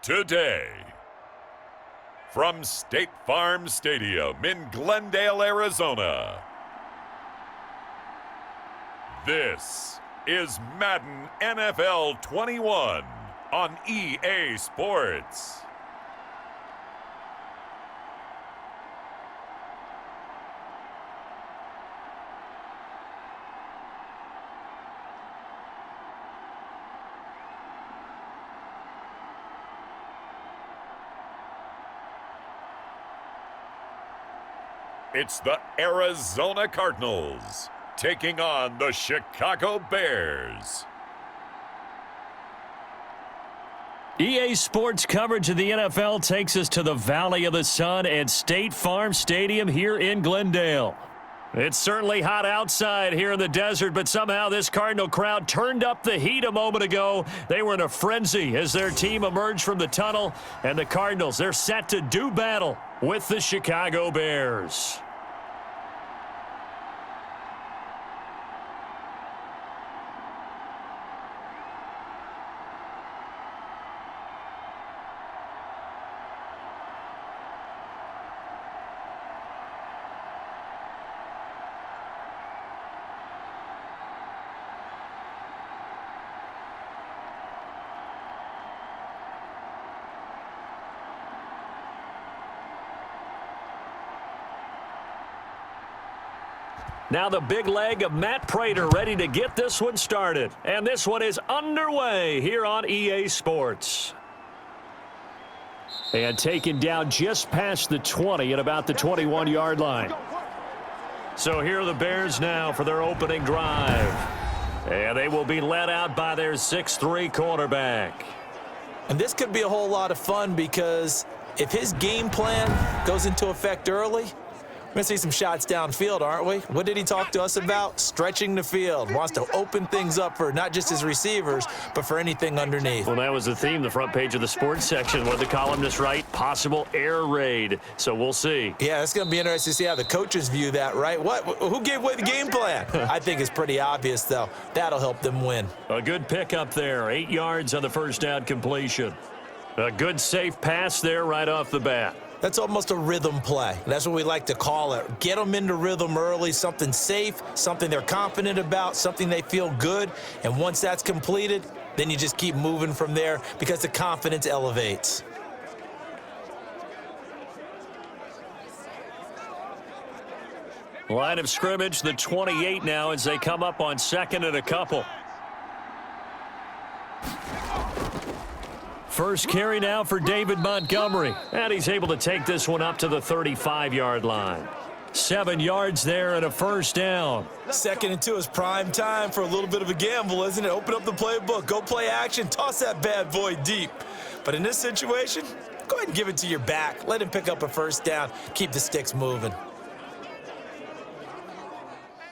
today. From State Farm Stadium in Glendale, Arizona, this is Madden NFL 21 on EA Sports. It's the Arizona Cardinals taking on the Chicago Bears. EA Sports coverage of the NFL takes us to the Valley of the Sun at State Farm Stadium here in Glendale. It's certainly hot outside here in the desert, but somehow this Cardinal crowd turned up the heat a moment ago. They were in a frenzy as their team emerged from the tunnel, and the Cardinals, they're set to do battle with the Chicago Bears. Now the big leg of Matt Prater ready to get this one started. And this one is underway here on EA Sports. And taken down just past the 20 at about the 21-yard line. So here are the Bears now for their opening drive. And they will be led out by their 6'3" quarterback. And this could be a whole lot of fun because if his game plan goes into effect early, we're going to see some shots downfield, aren't we? What did he talk to us about? Stretching the field. Wants to open things up for not just his receivers, but for anything underneath. Well, that was the theme, the front page of the sports section. What did the columnist write? Possible air raid. So we'll see. Yeah, it's going to be interesting to see how the coaches view that, right? Who gave away the game plan? I think it's pretty obvious, though. That'll help them win. A good pickup there. 8 yards on the first down completion. A good, safe pass there right off the bat. That's almost a rhythm play. That's what we like to call it. Get them into rhythm early, something safe, something they're confident about, something they feel good. And once that's completed, then you just keep moving from there because the confidence elevates. Line of scrimmage, the 28 now as they come up on second and a couple. First carry now for David Montgomery. And he's able to take this one up to the 35-yard line. 7 yards there and a first down. 2nd and 2 is prime time for a little bit of a gamble, isn't it? Open up the playbook, go play action, toss that bad boy deep. But in this situation, go ahead and give it to your back. Let him pick up a first down. Keep the sticks moving.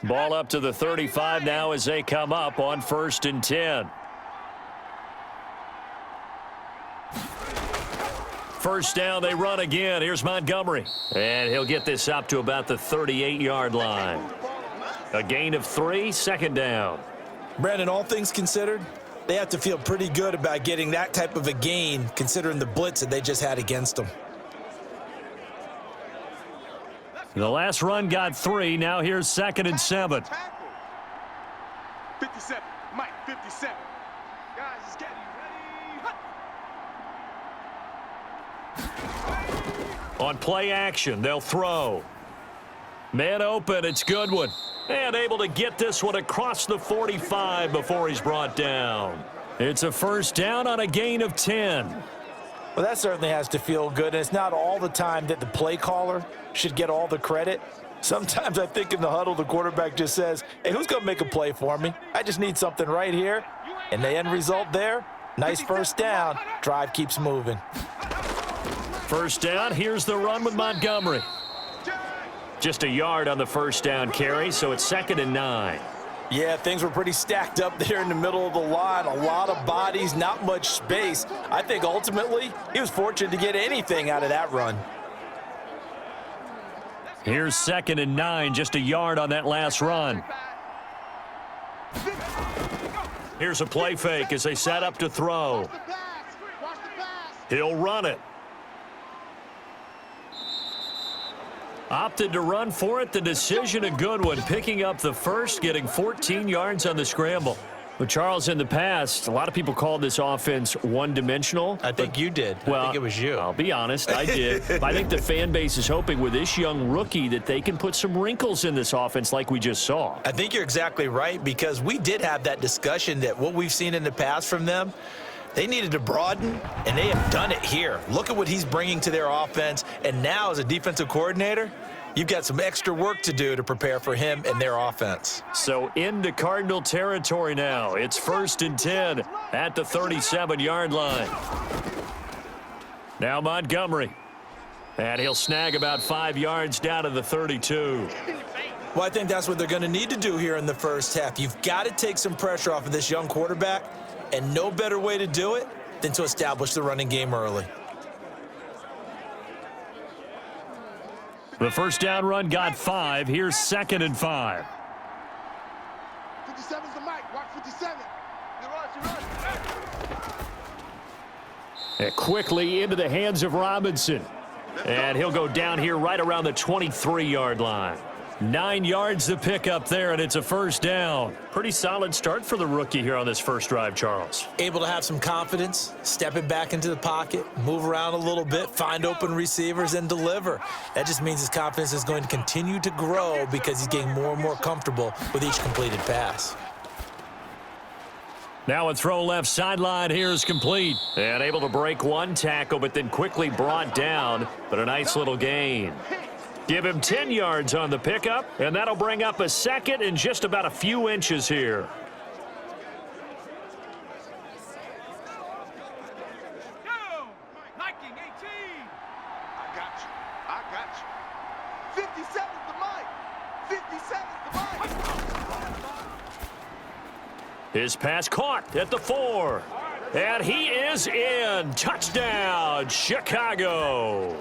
Ball up to the 35 now as they come up on 1st and 10. First down, they run again. Here's Montgomery. And he'll get this up to about the 38-yard line. A gain of 3, 2nd down. Brandon, all things considered, they have to feel pretty good about getting that type of a gain considering the blitz that they just had against them. The last run got 3. Now here's 2nd and 7. 57. Mike, 57. Guys, it's getting ready. On play action, they'll throw. Man open, it's Goodwin. And able to get this one across the 45 before he's brought down. It's a first down on a gain of 10. Well, that certainly has to feel good, and it's not all the time that the play caller should get all the credit. Sometimes I think in the huddle, the quarterback just says, hey, who's going to make a play for me? I just need something right here. And the end result there, nice first down. Drive keeps moving. First down, here's the run with Montgomery. Just a yard on the first down carry, so it's 2nd and 9. Yeah, things were pretty stacked up there in the middle of the line. A lot of bodies, not much space. I think ultimately he was fortunate to get anything out of that run. Here's 2nd and 9, just a yard on that last run. Here's a play fake as they set up to throw. He'll run it. Opted to run for it. The decision a good one. Picking up the first, getting 14 yards on the scramble. Well, Charles, in the past, a lot of people called this offense one-dimensional. I think you did. I think it was you. I'll be honest, I did. I think the fan base is hoping with this young rookie that they can put some wrinkles in this offense like we just saw. I think you're exactly right, because we did have that discussion that what we've seen in the past from them, they needed to broaden, and they have done it here. Look at what he's bringing to their offense, and now as a defensive coordinator, you've got some extra work to do to prepare for him and their offense. So into Cardinal territory now. It's 1st and 10 at the 37-yard line. Now Montgomery. And he'll snag about 5 yards down to the 32. Well, I think that's what they're going to need to do here in the first half. You've got to take some pressure off of this young quarterback, and no better way to do it than to establish the running game early. The first down run got 5. Here's 2nd and 5. 57's the mic. Watch 57. And quickly into the hands of Robinson. And he'll go down here right around the 23-yard line. 9 yards to pick up there, and it's a first down. Pretty solid start for the rookie here on this first drive, Charles. Able to have some confidence, stepping back into the pocket, move around a little bit, find open receivers, and deliver. That just means his confidence is going to continue to grow because he's getting more and more comfortable with each completed pass. Now a throw left sideline here is complete. And able to break one tackle, but then quickly brought down. But a nice little gain. Give him 10 yards on the pickup, and that'll bring up a second and just about a few inches here. Go! Nike 18. I got you. I got you. 57's the mic. 57's the mic. His pass caught at the 4. And he is in. Touchdown, Chicago.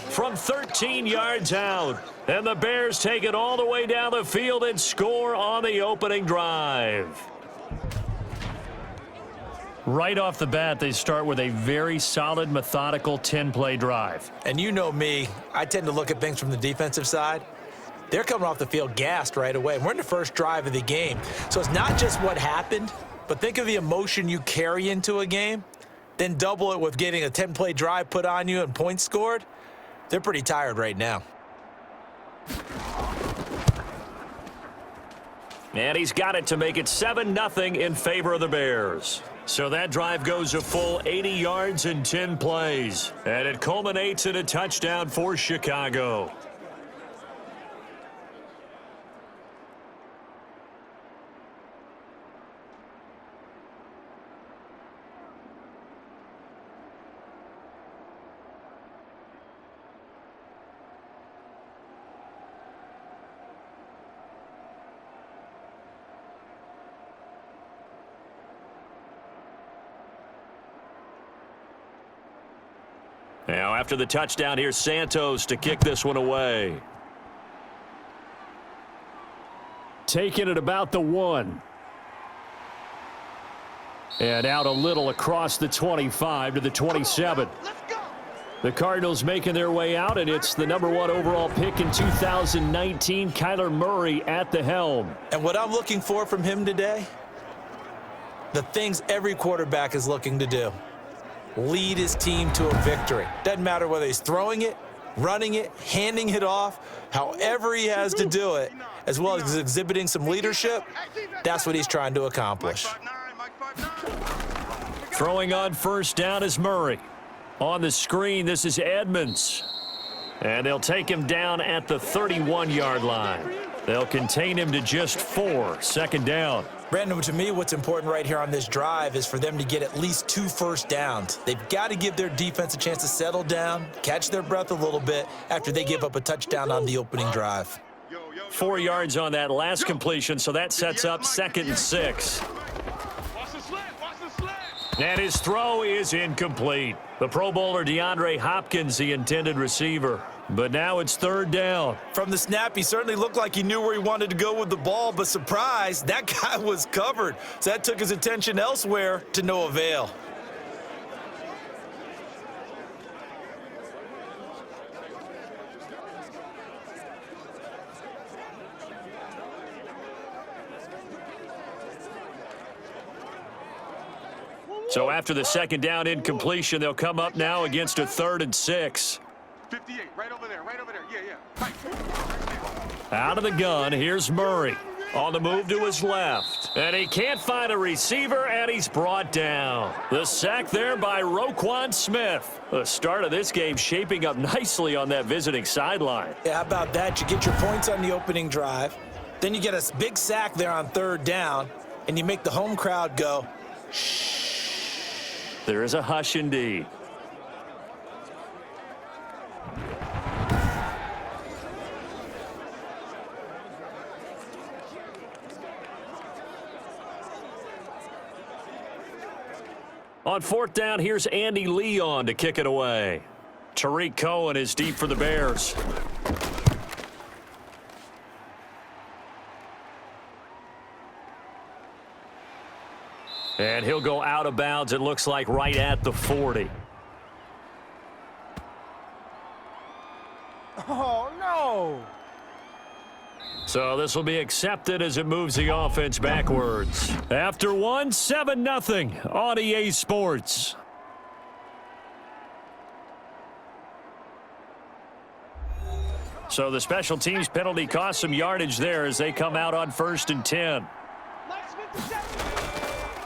From 13 yards out. And the Bears take it all the way down the field and score on the opening drive. Right off the bat, they start with a very solid, methodical 10-play drive. And you know me, I tend to look at things from the defensive side. They're coming off the field gassed right away. We're in the first drive of the game. So it's not just what happened, but think of the emotion you carry into a game, then double it with getting a 10-play drive put on you and points scored. They're pretty tired right now. And he's got it to make it 7-0 in favor of the Bears. So that drive goes a full 80 yards in 10 plays. And it culminates in a touchdown for Chicago. Now, after the touchdown, here's Santos to kick this one away. Taking it about the 1. And out a little across the 25 to the 27. The Cardinals making their way out, and it's the #1 overall pick in 2019, Kyler Murray at the helm. And what I'm looking for from him today, the things every quarterback is looking to do. Lead his team to a victory. Doesn't matter whether he's throwing it, running it, handing it off, however he has to do it, as well as exhibiting some leadership, that's what he's trying to accomplish. Throwing on first down is Murray. On the screen, this is Edmonds. And they'll take him down at the 31-yard line. They'll contain him to just 4, second down. Brandon, to me, what's important right here on this drive is for them to get at least 2 first downs. They've got to give their defense a chance to settle down, catch their breath a little bit after they give up a touchdown on the opening drive. 4 yards on that last completion, so that sets up 2nd and 6. And his throw is incomplete. The Pro Bowler DeAndre Hopkins, the intended receiver. But now it's 3rd down. From the snap, he certainly looked like he knew where he wanted to go with the ball, but surprise, that guy was covered. So that took his attention elsewhere to no avail. So after the second down incompletion, they'll come up now against a 3rd and 6. 58, right over there, right over there. Yeah. Right. Out of the gun, here's Murray. On the move to his left. And he can't find a receiver, and he's brought down. The sack there by Roquan Smith. The start of this game shaping up nicely on that visiting sideline. Yeah, how about that? You get your points on the opening drive. Then you get a big sack there on 3rd down, and you make the home crowd go, shh. There is a hush indeed. On 4th down, here's Andy Leon to kick it away. Tariq Cohen is deep for the Bears. And he'll go out of bounds, it looks like, right at the 40. Oh, no. So this will be accepted as it moves the offense backwards. After one, 7-0 on EA Sports. So the special teams penalty cost some yardage there as they come out on 1st and 10.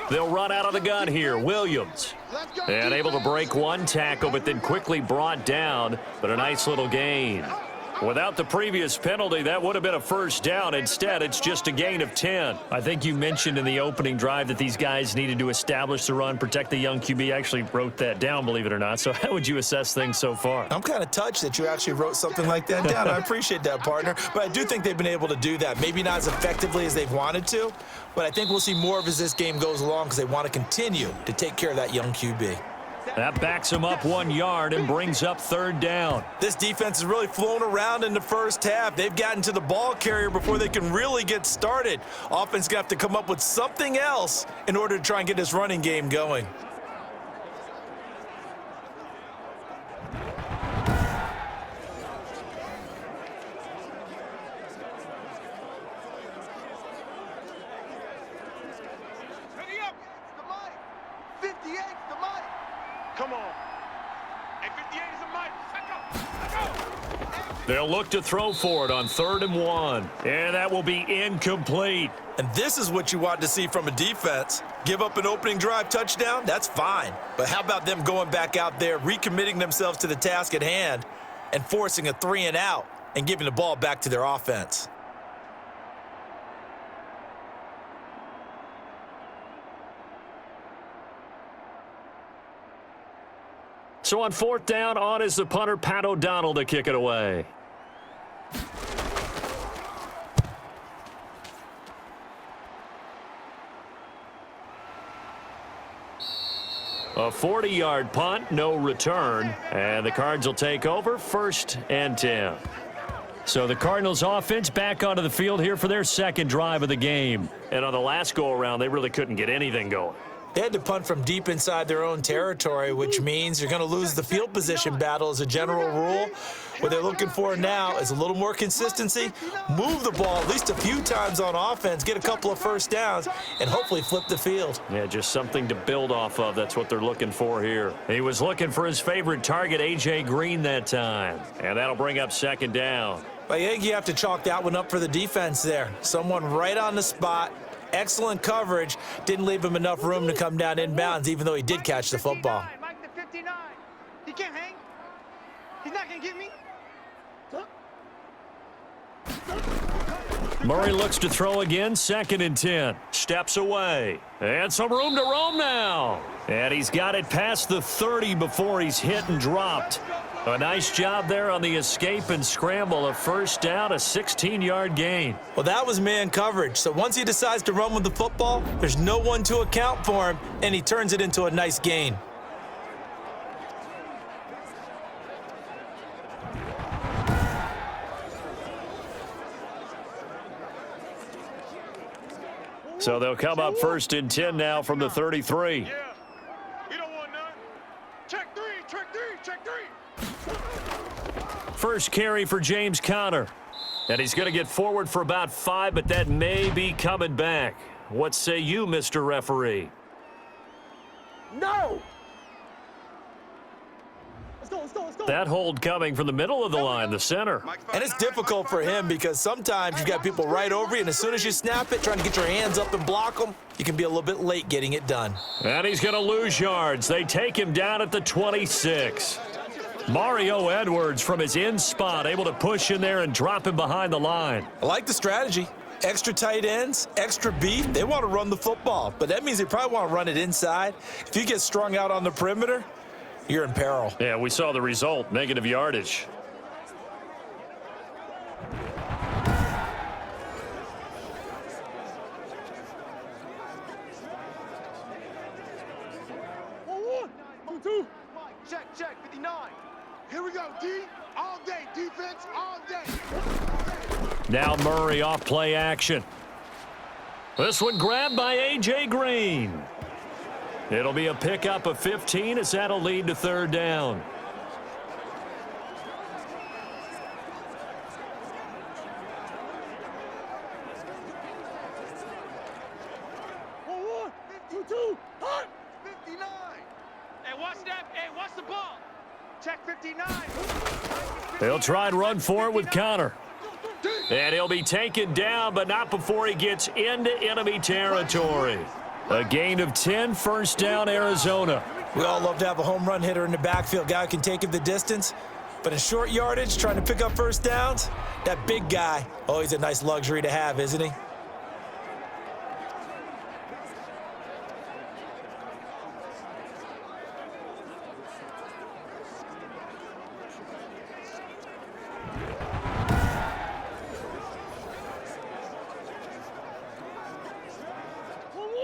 They'll run out of the gun here. Williams. And able to break one tackle, but then quickly brought down. But a nice little gain. Without the previous penalty, that would have been a 1st down. Instead, it's just a gain of 10. I think you mentioned in the opening drive that these guys needed to establish the run, protect the young QB. I actually wrote that down, believe it or not. So how would you assess things so far? I'm kind of touched that you actually wrote something like that down. I appreciate that, partner. But I do think they've been able to do that. Maybe not as effectively as they've wanted to, but I think we'll see more of as this game goes along because they want to continue to take care of that young QB. That backs him up 1 yard and brings up 3rd down. This defense has really flown around in the first half. They've gotten to the ball carrier before they can really get started. Offense going to have to come up with something else in order to try and get this running game going. Ready up. The mic. 58, the mic. Come on. Hey, 58 is a mic. Let go. They'll look to throw for it on 3rd and 1. And that will be incomplete. And this is what you want to see from a defense. Give up an opening drive touchdown, that's fine. But how about them going back out there, recommitting themselves to the task at hand, and forcing a 3 and out and giving the ball back to their offense? So on 4th down, on is the punter, Pat O'Donnell, to kick it away. A 40-yard punt, no return, and the Cards will take over 1st and 10. So the Cardinals offense back onto the field here for their 2nd drive of the game. And on the last go-around, they really couldn't get anything going. They had to punt from deep inside their own territory, which means you're going to lose the field position battle as a general rule. What they're looking for now is a little more consistency, move the ball at least a few times on offense, get a couple of 1st downs, and hopefully flip the field. Yeah, just something to build off of. That's what they're looking for here. He was looking for his favorite target, A.J. Green, that time. And that'll bring up 2nd down. I think you have to chalk that one up for the defense there. Someone right on the spot. Excellent coverage. Didn't leave him enough room to come down inbounds, even though he did catch the football. Mike the 59. He can't hang. He's not going to get me. Murray looks to throw again, 2nd and 10. Steps away. And some room to roam now. And he's got it past the 30 before he's hit and dropped. A nice job there on the escape and scramble. A 1st down, a 16-yard gain. Well, that was man coverage. So once he decides to run with the football, there's no one to account for him, and he turns it into a nice gain. So they'll come up 1st and 10 now from the 33. Yeah. We don't want none. Check 3, check 3, check 3. First carry for James Conner. And he's going to get forward for about 5, but that may be coming back. What say you, Mr. Referee? No! Let's go. That hold coming from the middle of the line, the center. And it's difficult for him because sometimes you've got people right over you, and as soon as you snap it, trying to get your hands up and block them, you can be a little bit late getting it done. And he's going to lose yards. They take him down at the 26. Mario Edwards from his in spot, able to push in there and drop him behind the line. I like the strategy. Extra tight ends, extra beef. They want to run the football, but that means they probably want to run it inside. If you get strung out on the perimeter, you're in peril. Yeah, we saw the result, negative yardage. Check, 59. Here we go, D. All day, defense, all day. Now Murray off play action. This one grabbed by A.J. Green. It'll be a pickup of 15 as that'll lead to third down. Hut! 59. Hey, watch that. Hey, watch the ball. Check 59. They'll try and run for it with Connor. And he'll be taken down, but not before he gets into enemy territory. A gain of 10, first down, Arizona. We all love to have a home run hitter in the backfield, guy who can take it the distance. But in short yardage, trying to pick up first downs, that big guy, always a nice luxury to have, isn't he?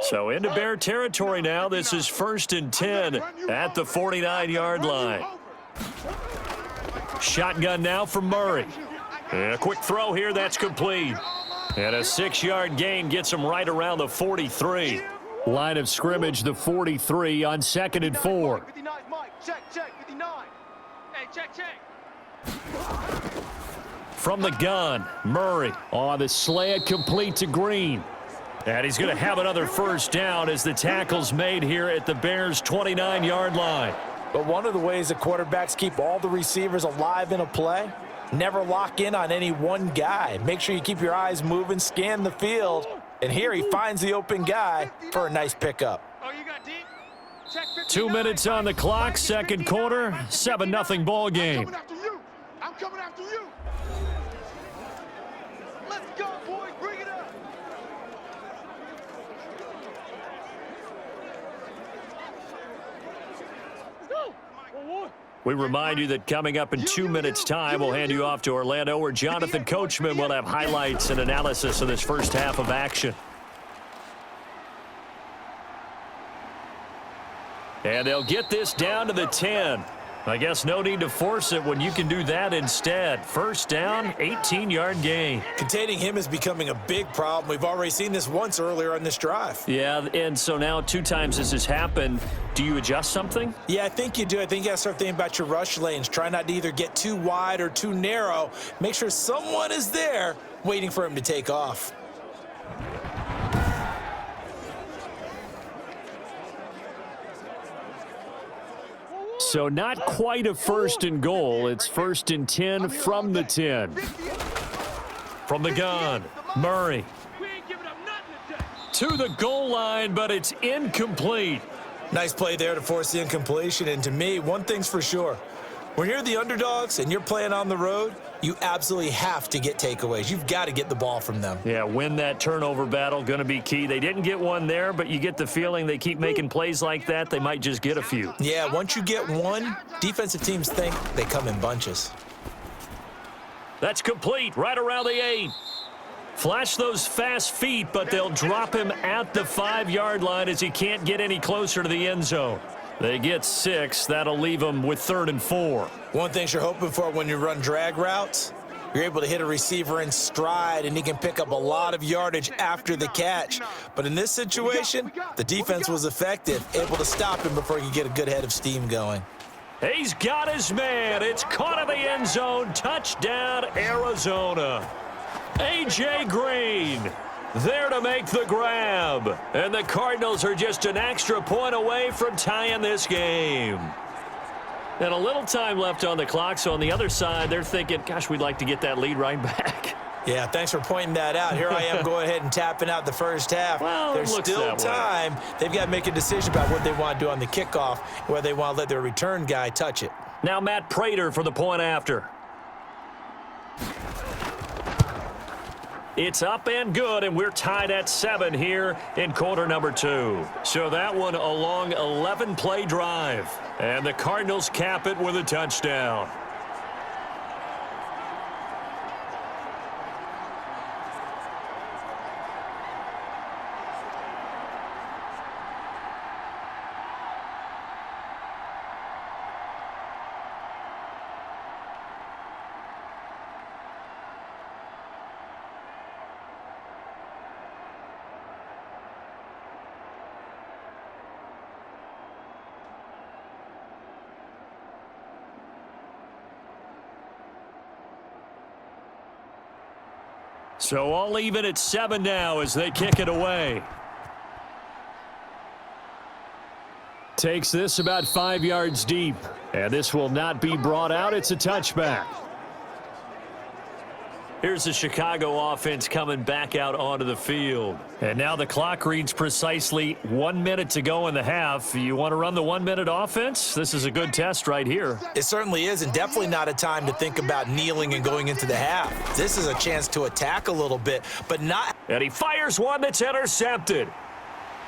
So into Bear territory now. This is 1st and 10 at the 49-yard line. Shotgun now for Murray. And a quick throw here, that's complete. And a 6-yard gain gets him right around the 43. Line of scrimmage, the 43 on 2nd and 4. 59, Mike. Check, 59. Hey, check. From the gun, Murray on the slant, complete to Green. And he's going to have another first down as the tackle's made here at the Bears' 29-yard line. But one of the ways that quarterbacks keep all the receivers alive in a play, never lock in on any one guy. Make sure you keep your eyes moving, scan the field, and here he finds the open guy for a nice pickup. Oh, you got deep? Check 59. 2 minutes on the clock, second quarter, 7-0 ball game. I'm coming after you. Let's go, boys. Bring it up. We remind you that coming up in 2 minutes' time, we'll hand you off to Orlando, where Jonathan Coachman will have highlights and analysis of this first half of action. And they'll get this down to the 10. I guess no need to force it when you can do that instead. First down, 18-yard gain. Containing him is becoming a big problem. We've already seen this once earlier on this drive. Yeah, and so now 2 times this has happened. Do you adjust something? Yeah, I think you do. I think you got to start thinking about your rush lanes. Try not to either get too wide or too narrow. Make sure someone is there waiting for him to take off. So not quite a first and goal. It's 1st and 10 from the 10. From the gun, Murray. To the goal line, but it's incomplete. Nice play there to force the incompletion. And to me, one thing's for sure. When you're the underdogs and you're playing on the road, you absolutely have to get takeaways. You've got to get the ball from them. Yeah, win that turnover battle, going to be key. They didn't get one there, but you get the feeling they keep making plays like that, they might just get a few. Yeah, once you get one, defensive teams think they come in bunches. That's complete, right around the 8. Flash those fast feet, but they'll drop him at the 5-yard line as he can't get any closer to the end zone. They get 6. That'll leave them with 3rd and 4. One thing you're hoping for when you run drag routes, you're able to hit a receiver in stride, and he can pick up a lot of yardage after the catch. But in this situation, the defense was effective, able to stop him before he could get a good head of steam going. He's got his man. It's caught in the end zone. Touchdown, Arizona. A.J. Green. There to make the grab. And the Cardinals are just an extra point away from tying this game. And a little time left on the clock, so on the other side, they're thinking, gosh, we'd like to get that lead right back. Yeah, thanks for pointing that out. Here I am going ahead and tapping out the first half. Well, there's still time. They've got to make a decision about what they want to do on the kickoff, whether they want to let their return guy touch it. Now Matt Prater for the point after. It's up and good, and we're tied at 7 here in quarter number 2. So that one a long 11-play drive. And the Cardinals cap it with a touchdown. So all even at 7 now as they kick it away. Takes this about 5 yards deep. And this will not be brought out. It's a touchback. Here's the Chicago offense coming back out onto the field. And now the clock reads precisely 1 minute to go in the half. You want to run the 1-minute offense? This is a good test right here. It certainly is, and definitely not a time to think about kneeling and going into the half. This is a chance to attack a little bit, but not. And he fires one that's intercepted.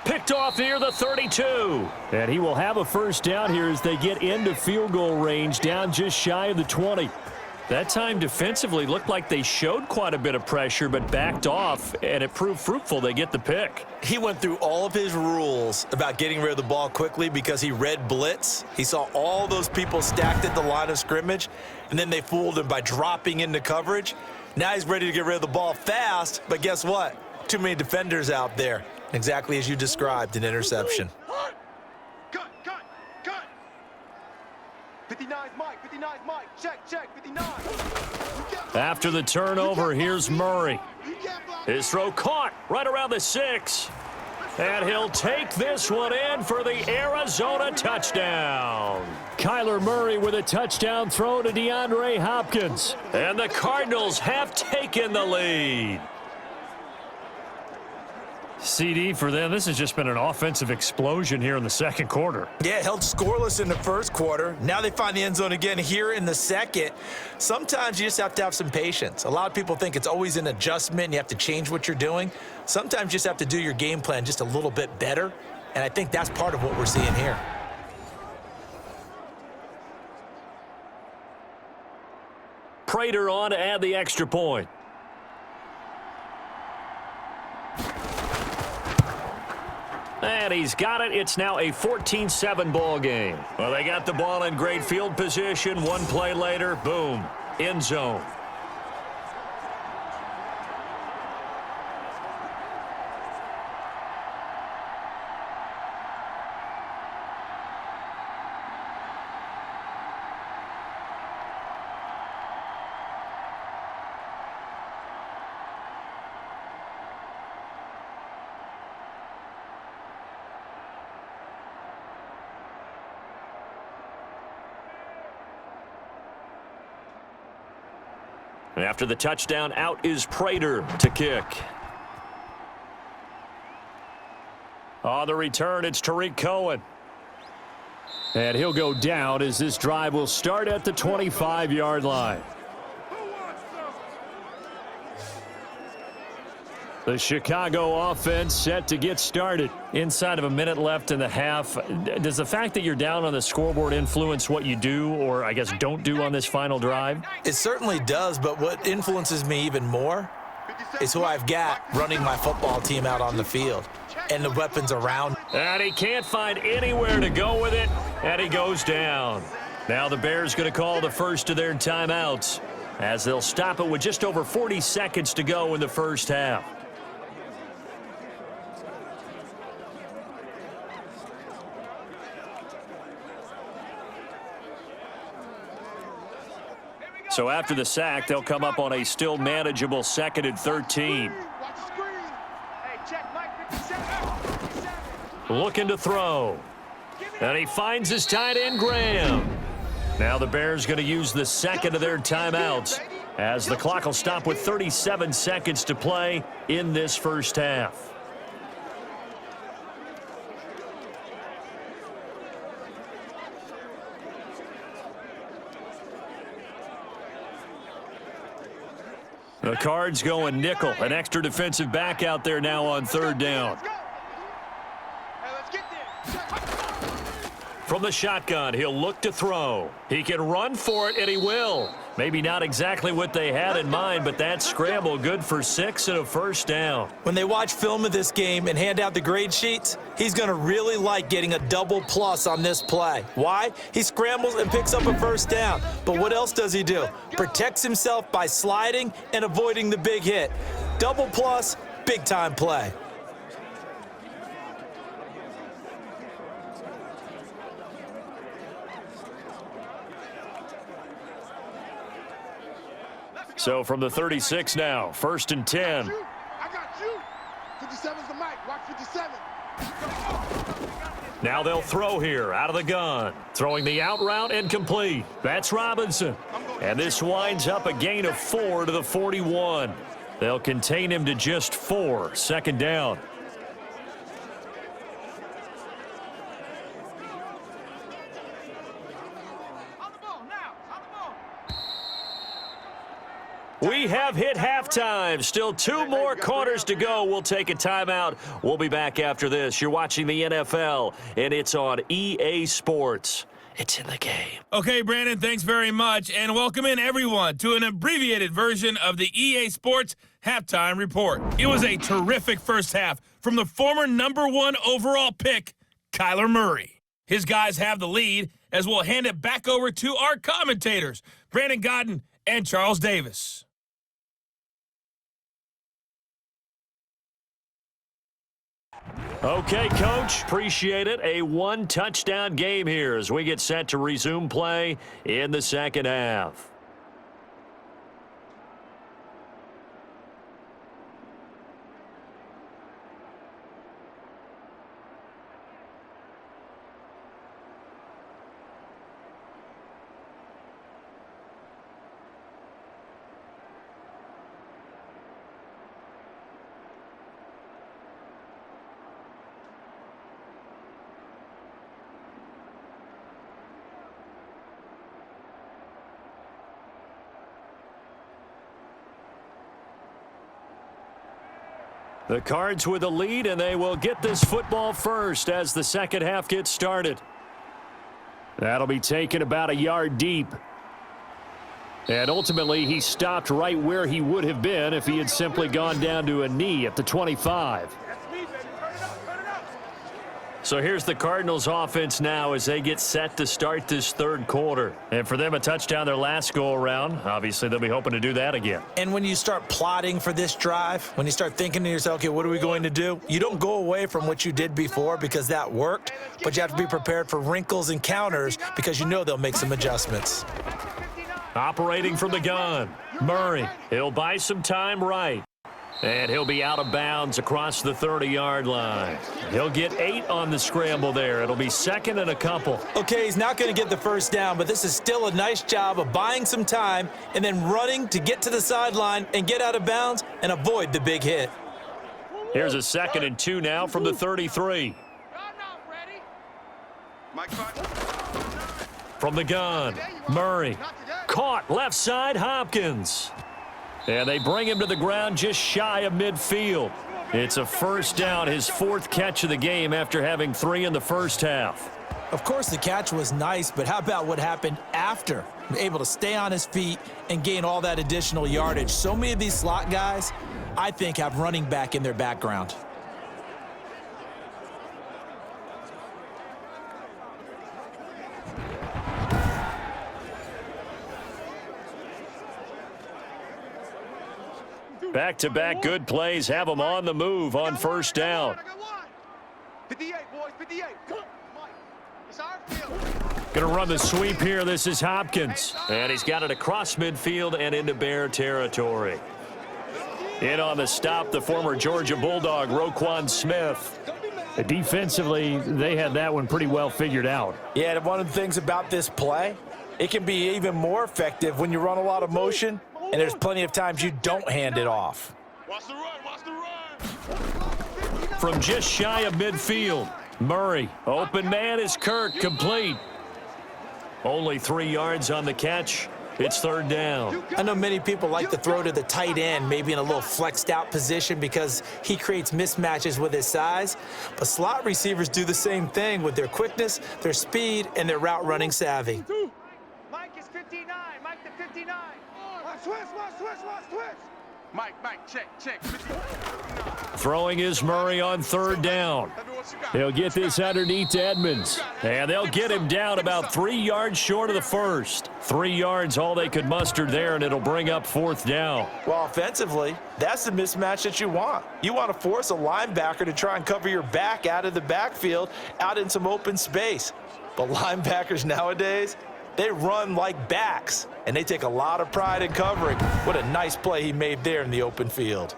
Picked off near the 32. And he will have a first down here as they get into field goal range, down just shy of the 20. That time defensively looked like they showed quite a bit of pressure but backed off, and it proved fruitful. They get the pick. He went through all of his rules about getting rid of the ball quickly because he read blitz. He saw all those people stacked at the line of scrimmage, and then they fooled him by dropping into coverage. Now he's ready to get rid of the ball fast, but guess what? Too many defenders out there. Exactly as you described, an interception. Cut. 59's Mike, 59's Mike. Check, 59. After the turnover, here's Murray. His throw caught right around the 6. And he'll take this one in for the Arizona touchdown. Kyler Murray with a touchdown throw to DeAndre Hopkins. And the Cardinals have taken the lead. CD for them, this has just been an offensive explosion here in the second quarter. Yeah, held scoreless in the first quarter. Now they find the end zone again here in the second. Sometimes you just have to have some patience. A lot of people think it's always an adjustment. You have to change what you're doing. Sometimes you just have to do your game plan just a little bit better. And I think that's part of what we're seeing here. Prater on to add the extra point. And he's got it. It's now a 14-7 ball game. Well, they got the ball in great field position. One play later, boom, end zone. After the touchdown, out is Prater to kick. On the return, it's Tariq Cohen. And he'll go down as this drive will start at the 25-yard line. The Chicago offense set to get started. Inside of a minute left in the half. Does the fact that you're down on the scoreboard influence what you do, or I guess don't do on this final drive? It certainly does, but what influences me even more is who I've got running my football team out on the field and the weapons around. And he can't find anywhere to go with it, and he goes down. Now the Bears going to call the first of their timeouts as they'll stop it with just over 40 seconds to go in the first half. So after the sack, they'll come up on a still manageable 2nd and 13. looking to throw. And he finds his tight end, Graham. Now the Bears going to use the second of their timeouts as the clock will stop with 37 seconds to play in this first half. The Cards going nickel, an extra defensive back out there now on third down. From the shotgun, he'll look to throw. He can run for it, and he will. Maybe not exactly what they had in mind, but that scramble good for 6 and a first down. When they watch film of this game and hand out the grade sheets, he's going to really like getting a double plus on this play. Why? He scrambles and picks up a first down. But what else does he do? Protects himself by sliding and avoiding the big hit. Double plus, big-time play. So from the 36 now, 1st and 10. I got you. 57's the mic. Watch 57. Now they'll throw here out of the gun. Throwing the out route incomplete. That's Robinson. And this winds up a gain of 4 to the 41. They'll contain him to just 4. 2nd down. We have hit halftime. Still 2 more quarters to go. We'll take a timeout. We'll be back after this. You're watching the NFL, and it's on EA Sports. It's in the game. Okay, Brandon, thanks very much. And welcome in, everyone, to an abbreviated version of the EA Sports Halftime Report. It was a terrific first half from the former #1 overall pick, Kyler Murray. His guys have the lead, as we'll hand it back over to our commentators, Brandon Godden and Charles Davis. Okay, Coach, appreciate it. A 1-touchdown game here as we get set to resume play in the second half. The Cards with a lead, and they will get this football first as the second half gets started. That'll be taken about a yard deep. And ultimately, he stopped right where he would have been if he had simply gone down to a knee at the 25. So here's the Cardinals offense now as they get set to start this third quarter. And for them, a touchdown their last go-around. Obviously, they'll be hoping to do that again. And when you start plotting for this drive, when you start thinking to yourself, okay, what are we going to do? You don't go away from what you did before because that worked, but you have to be prepared for wrinkles and counters because you know they'll make some adjustments. Operating from the gun, Murray. He'll buy some time right. And he'll be out of bounds across the 30-yard line. He'll get 8 on the scramble there. It'll be 2nd and a couple. Okay, he's not going to get the first down, but this is still a nice job of buying some time and then running to get to the sideline and get out of bounds and avoid the big hit. Here's a 2nd and 2 now from the 33. From the gun, Murray. Caught left side, Hopkins. And they bring him to the ground just shy of midfield. It's a first down, his 4th catch of the game after having 3 in the first half. Of course, the catch was nice, but how about what happened after? Able to stay on his feet and gain all that additional yardage. So many of these slot guys, I think, have running back in their background. Back-to-back good plays have them on the move on first down. 58, boys, 58. It's our field. Going to run the sweep here. This is Hopkins. And he's got it across midfield and into Bear territory. In on the stop, the former Georgia Bulldog, Roquan Smith. Defensively, they had that one pretty well figured out. Yeah, and one of the things about this play, it can be even more effective when you run a lot of motion, and there's plenty of times you don't hand it off. Watch the run, watch the run. From just shy of midfield, Murray, open man is Kirk, complete. Only 3 yards on the catch. It's third down. I know many people like to throw to the tight end, maybe in a little flexed out position because he creates mismatches with his size. But slot receivers do the same thing with their quickness, their speed, and their route running savvy. Mike is 59. Mike the 59. Watch switch, watch switch, watch switch. Mike, check. Throwing is Murray on third down. He'll get this underneath to Edmonds. And they'll get him down about 3 yards short of the first. 3 yards, all they could muster there, and it'll bring up fourth down. Well, offensively, that's the mismatch that you want. You want to force a linebacker to try and cover your back out of the backfield, out in some open space. But linebackers nowadays, they run like backs, and they take a lot of pride in covering. What a nice play he made there in the open field.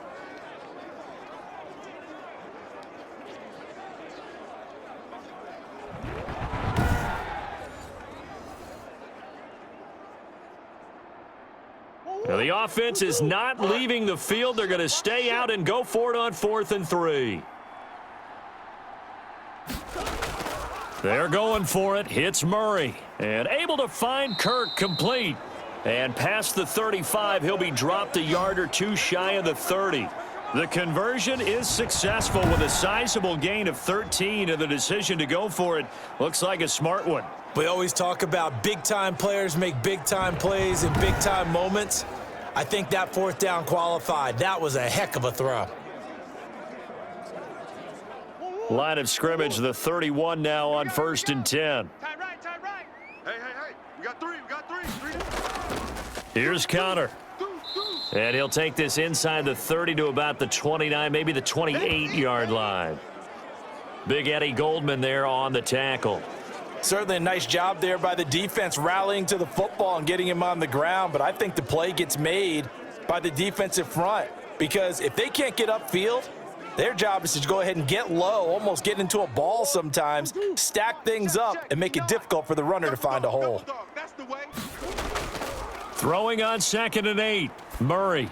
Now the offense is not leaving the field. They're going to stay out and go for it on 4th and 3. They're going for it. Hits Murray. And able to find Kirk, complete. And past the 35, he'll be dropped a yard or two shy of the 30. The conversion is successful with a sizable gain of 13, and the decision to go for it looks like a smart one. We always talk about big-time players make big-time plays in big-time moments. I think that fourth down qualified. That was a heck of a throw. Line of scrimmage, the 31 now on 1st and 10. Tie right. Hey. We got three. Here's Connor. And he'll take this inside the 30 to about the 29, maybe the 28-yard line. Big Eddie Goldman there on the tackle. Certainly a nice job there by the defense rallying to the football and getting him on the ground, but I think the play gets made by the defensive front because if they can't get upfield, their job is to go ahead and get low, almost get into a ball sometimes, stack things up, and make it difficult for the runner to find a hole. Throwing on 2nd and 8, Murray.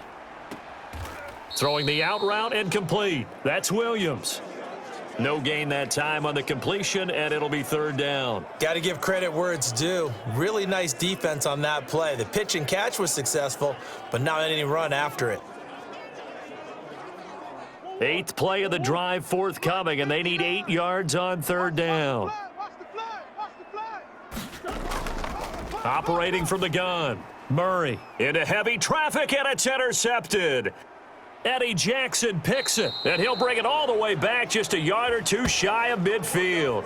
Throwing the out route and complete. That's Williams. No gain that time on the completion, and it'll be third down. Got to give credit where it's due. Really nice defense on that play. The pitch and catch was successful, but not any run after it. 8th play of the drive forthcoming, and they need 8 yards on third down. Operating from the gun, Murray into heavy traffic, and it's intercepted. Eddie Jackson picks it, and he'll bring it all the way back just a yard or two shy of midfield.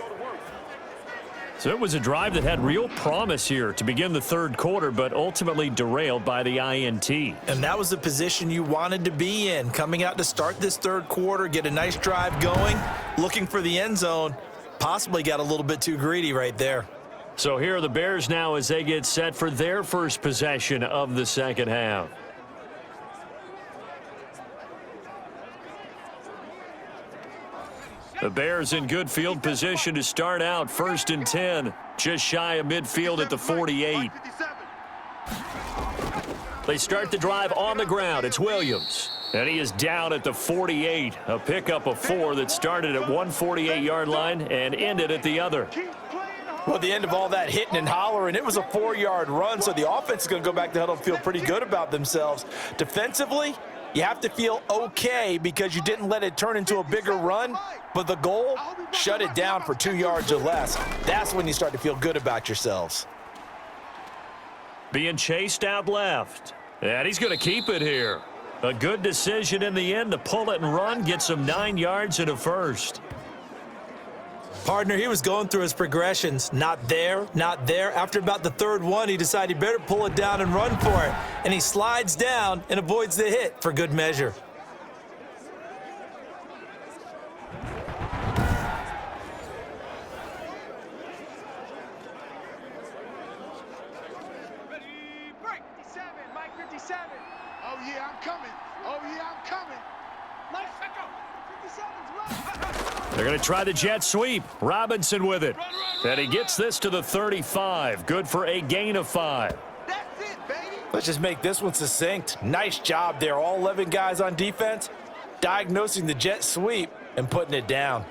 So it was a drive that had real promise here to begin the third quarter, but ultimately derailed by the INT. And that was the position you wanted to be in, coming out to start this third quarter, get a nice drive going, looking for the end zone. Possibly got a little bit too greedy right there. So here are the Bears now as they get set for their first possession of the second half. The Bears in good field position to start out 1st and 10, just shy of midfield at the 48. They start the drive on the ground. It's Williams. And he is down at the 48. A pickup of 4 that started at one 48-yard line and ended at the other. Well, at the end of all that hitting and hollering, it was a 4-yard run, so the offense is going to go back to the huddle and feel pretty good about themselves. Defensively, you have to feel okay because you didn't let it turn into a bigger run, but the goal, shut it down for 2 yards or less. That's when you start to feel good about yourselves. Being chased out left, and he's going to keep it here. A good decision in the end to pull it and run, get some 9 yards and a first. Partner, he was going through his progressions. Not there, not there. After about the third one, he decided he better pull it down and run for it. And he slides down and avoids the hit for good measure. Ready, break. 57, Mike 57. Oh, yeah, I'm coming. Mike, let go. They're going to try the jet sweep. Robinson with it. And he gets this to the 35. Good for a gain of 5. That's it, baby. Let's just make this one succinct. Nice job there. All 11 guys on defense, diagnosing the jet sweep and putting it down.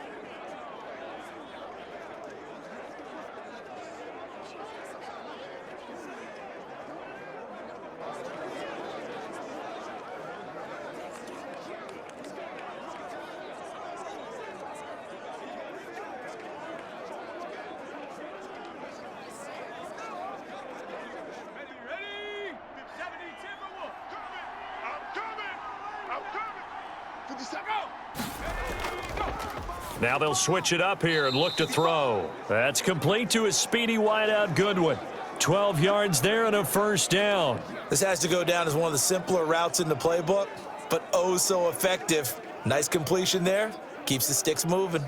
Now they'll switch it up here and look to throw. That's complete to his speedy wideout Goodwin. 12 yards there and a first down. This has to go down as one of the simpler routes in the playbook, but oh so effective. Nice completion there. Keeps the sticks moving.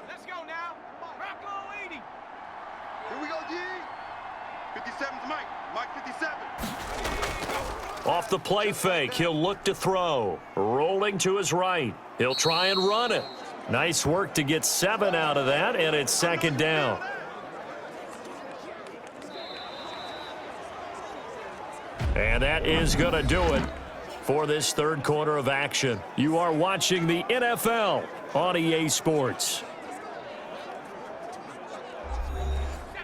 Let's go now. Rocco 80. Here we go, D. 57's Mike. Mike 57. Off the play fake, he'll look to throw. Rolling to his right. He'll try and run it. Nice work to get 7 out of that, and it's second down. And that is going to do it for this third quarter of action. You are watching the NFL on EA Sports.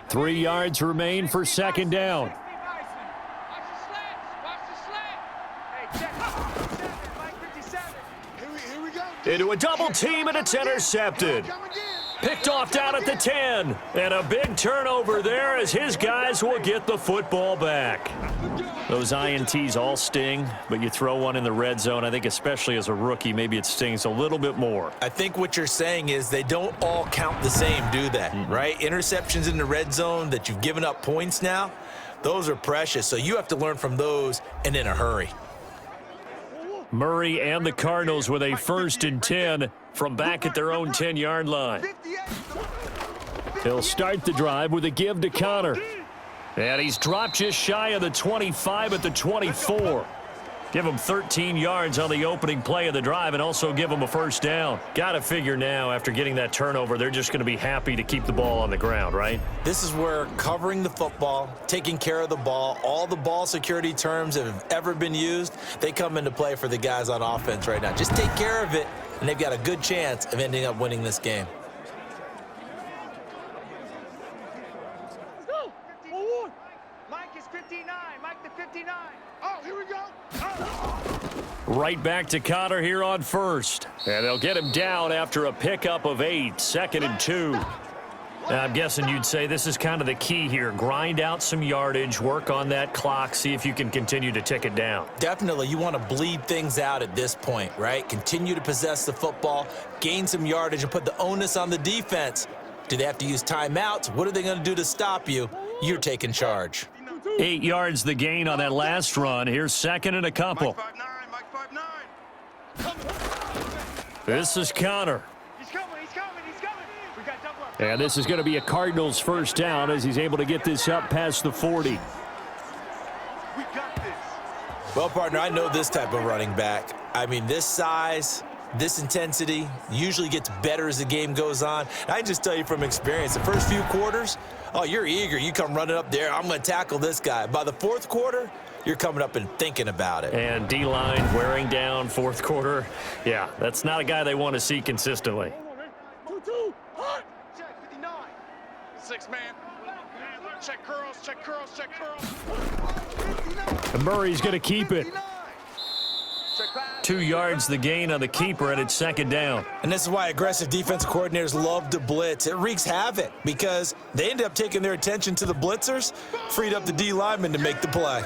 3 yards remain for second down. Into a double team, and it's intercepted. Picked off down at the 10. And a big turnover there as his guys will get the football back. Those INTs all sting, but you throw one in the red zone, I think especially as a rookie, maybe it stings a little bit more. I think what you're saying is they don't all count the same, do they? Right? Interceptions in the red zone that you've given up points now, those are precious. So you have to learn from those and in a hurry. Murray and the Cardinals with a 1st and 10 from back at their own 10-yard line. He'll start the drive with a give to Connor. And he's dropped just shy of the 25 at the 24. Give him 13 yards on the opening play of the drive and also give him a first down. Got to figure now after getting that turnover, they're just going to be happy to keep the ball on the ground, right? This is where covering the football, taking care of the ball, all the ball security terms that have ever been used, they come into play for the guys on offense right now. Just take care of it, and they've got a good chance of ending up winning this game. Mike is 59. Mike the 59. Oh, here we go. Right back to Connor here on first. And they'll get him down after a pickup of 8, 2nd and 2. Now, I'm guessing you'd say this is kind of the key here. Grind out some yardage, work on that clock, see if you can continue to tick it down. Definitely, you want to bleed things out at this point, right? Continue to possess the football, gain some yardage, and put the onus on the defense. Do they have to use timeouts? What are they going to do to stop you? You're taking charge. 8 yards the gain on that last run. Here's 2nd and a couple. Mike 5'9". This is Connor. He's coming. We got double up. And this is going to be a Cardinals first down as he's able to get this up past the 40. We got this. Well, partner, I know this type of running back. I mean, this size, this intensity usually gets better as the game goes on. I can just tell you from experience, the first few quarters, oh, you're eager. You come running up there. I'm going to tackle this guy. By the 4th quarter, you're coming up and thinking about it. And D-line wearing down 4th quarter. Yeah, that's not a guy they want to see consistently. 2-2. Check 59. 6 man. Check curls. And Murray's going to keep it. 2 yards the gain on the keeper, and it's 2nd down. And this is why aggressive defensive coordinators love to blitz. It wreaks havoc because they end up taking their attention to the blitzers, freed up the D lineman to make the play.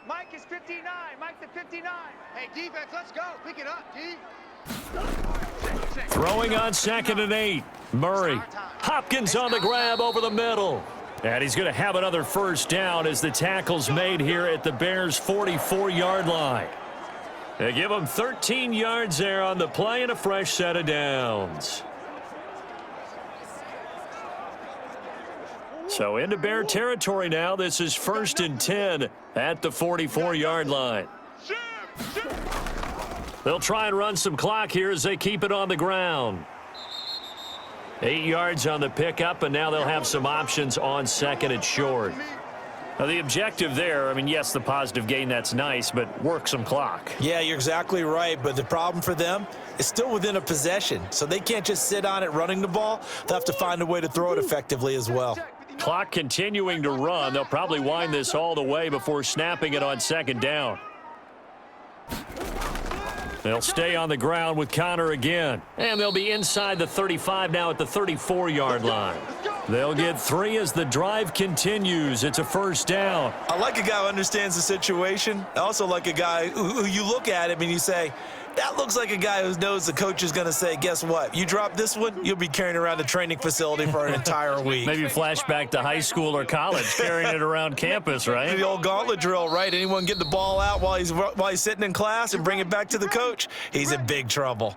Mike is 59. Mike the 59. Hey, defense, let's go. Pick it up, D. Throwing on 2nd and 8. Murray. Hopkins on the grab over the middle. And he's going to have another first down as the tackle's made here at the Bears' 44-yard line. They give him 13 yards there on the play and a fresh set of downs. So into Bear territory now. This is 1st and 10 at the 44-yard line. They'll try and run some clock here as they keep it on the ground. 8 yards on the pickup, and now they'll have some options on 2nd and short. Now, the objective there, I mean, yes, the positive gain, that's nice, but work some clock. Yeah, you're exactly right, but the problem for them is still within a possession, so they can't just sit on it running the ball. They'll have to find a way to throw it effectively as well. Clock continuing to run. They'll probably wind this all the way before snapping it on 2nd down. They'll stay on the ground with Connor again. And they'll be inside the 35 now at the 34-yard line. They'll get 3 as the drive continues. It's a 1st down. I like a guy who understands the situation. I also like a guy who you look at him and you say, that looks like a guy who knows the coach is going to say, guess what? You drop this one, you'll be carrying around the training facility for an entire week. Maybe flashback to high school or college, carrying it around campus, right? The old gauntlet drill, right? Anyone get the ball out while he's sitting in class and bring it back to the coach? He's in big trouble.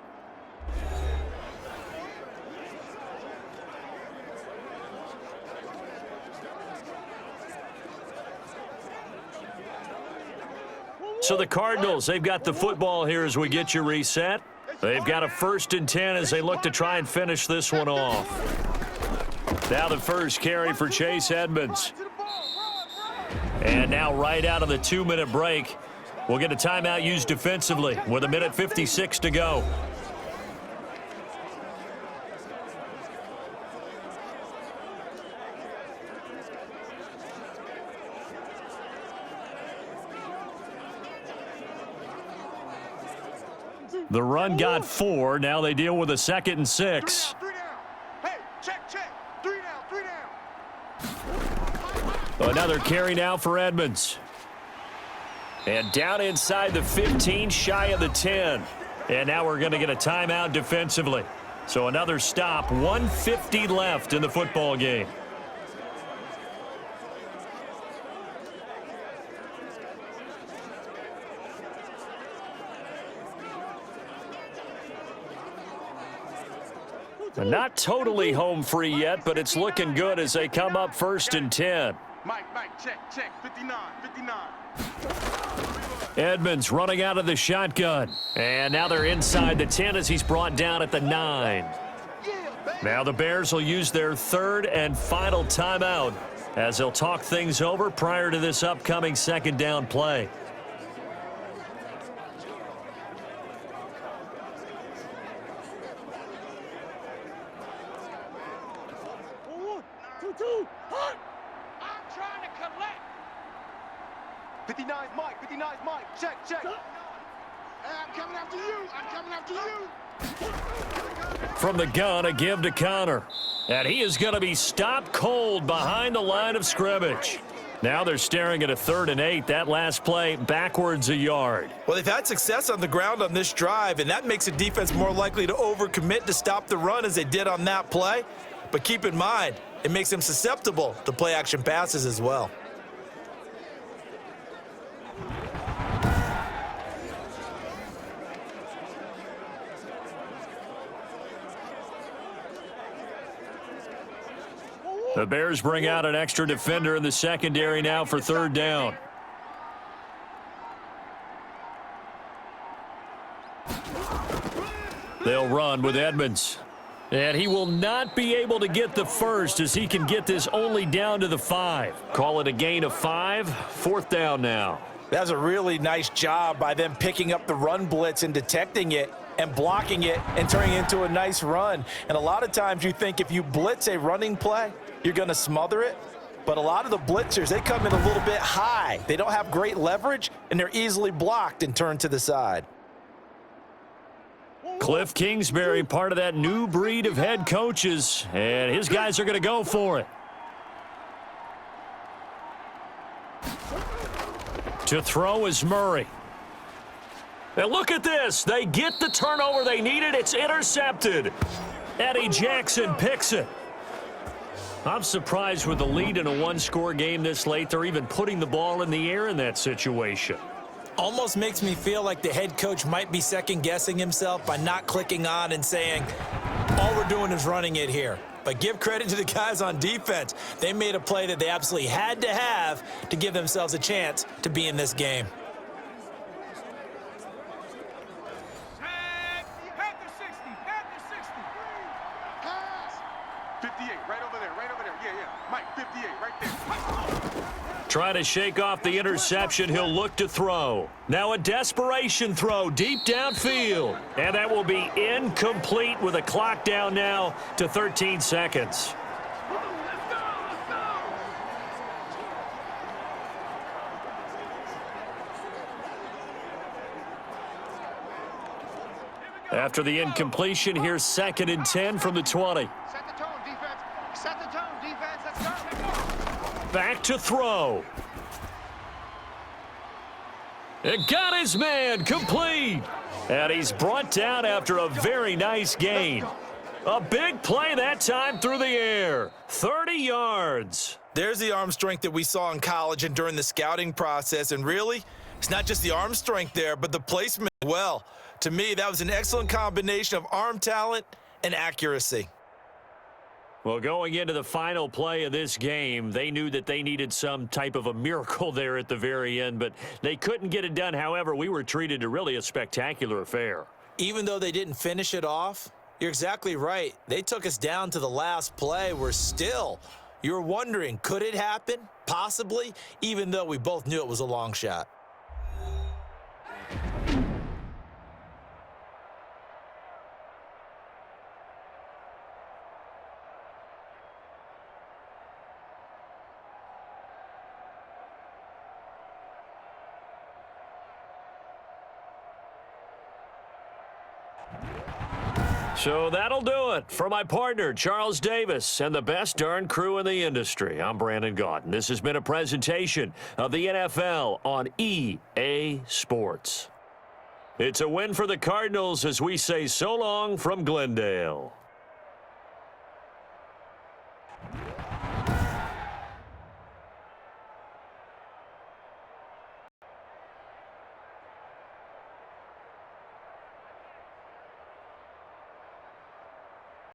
So the Cardinals, they've got the football here as we get you reset. They've got a 1st and 10 as they look to try and finish this one off. Now the first carry for Chase Edmonds. And now right out of the 2-minute break, we'll get a timeout used defensively with 1:56 to go. The run got 4. Now they deal with a 2nd and 6. 3 down. Hey, check. 3 down. Another carry now for Edmonds. And down inside the 15, shy of the 10. And now we're going to get a timeout defensively. So another stop, 1:50 left in the football game. Not totally home free yet, but it's looking good as they come up 1st and 10. Mike, check. 59. Edmonds running out of the shotgun. And now they're inside the 10 as he's brought down at the 9. Now the Bears will use their 3rd and final timeout as they'll talk things over prior to this upcoming 2nd down play. I'm trying to collect. 59's Mike. Check. Hey, I'm coming after you. From the gun, a give to Connor. And he is going to be stopped cold behind the line of scrimmage. Now they're staring at a 3rd and 8. That last play backwards a yard. Well, they've had success on the ground on this drive, and that makes a defense more likely to overcommit to stop the run as they did on that play. But keep in mind, it makes them susceptible to play-action passes as well. The Bears bring out an extra defender in the secondary now for 3rd down. They'll run with Edmonds. And he will not be able to get the first as he can get this only down to the 5. Call it a gain of 5. 4th down now. That's a really nice job by them picking up the run blitz and detecting it and blocking it and turning it into a nice run. And a lot of times you think if you blitz a running play, you're going to smother it. But a lot of the blitzers, they come in a little bit high. They don't have great leverage, and they're easily blocked and turned to the side. Cliff Kingsbury, part of that new breed of head coaches, and his guys are going to go for it. To throw is Murray. And look at this. They get the turnover they needed. It's intercepted. Eddie Jackson picks it. I'm surprised with the lead in a one-score game this late, they're even putting the ball in the air in that situation. Almost makes me feel like the head coach might be second-guessing himself by not clicking on and saying, all we're doing is running it here. But give credit to the guys on defense. They made a play that they absolutely had to have to give themselves a chance to be in this game. Panther 60, Panther 60. Pass. 58, right over there. Yeah. Mike, 58, right there. Trying to shake off the interception, he'll look to throw. Now a desperation throw deep downfield. And that will be incomplete with a clock down now to 13 seconds. After the incompletion, here's 2nd and 10 from the 20. Set the tone, defense. Set the tone, defense. Let's go. Back to throw. It got his man complete. And he's brought down after a very nice gain. A big play that time through the air. 30 yards. There's the arm strength that we saw in college and during the scouting process. And really, it's not just the arm strength there, but the placement as well. To me, that was an excellent combination of arm talent and accuracy. Well, going into the final play of this game, they knew that they needed some type of a miracle there at the very end, but they couldn't get it done. However, we were treated to really a spectacular affair. Even though they didn't finish it off, you're exactly right. They took us down to the last play. You're wondering, could it happen? Possibly, even though we both knew it was a long shot. So that'll do it. For my partner, Charles Davis, and the best darn crew in the industry, I'm Brandon Gaudin. This has been a presentation of the NFL on EA Sports. It's a win for the Cardinals as we say so long from Glendale.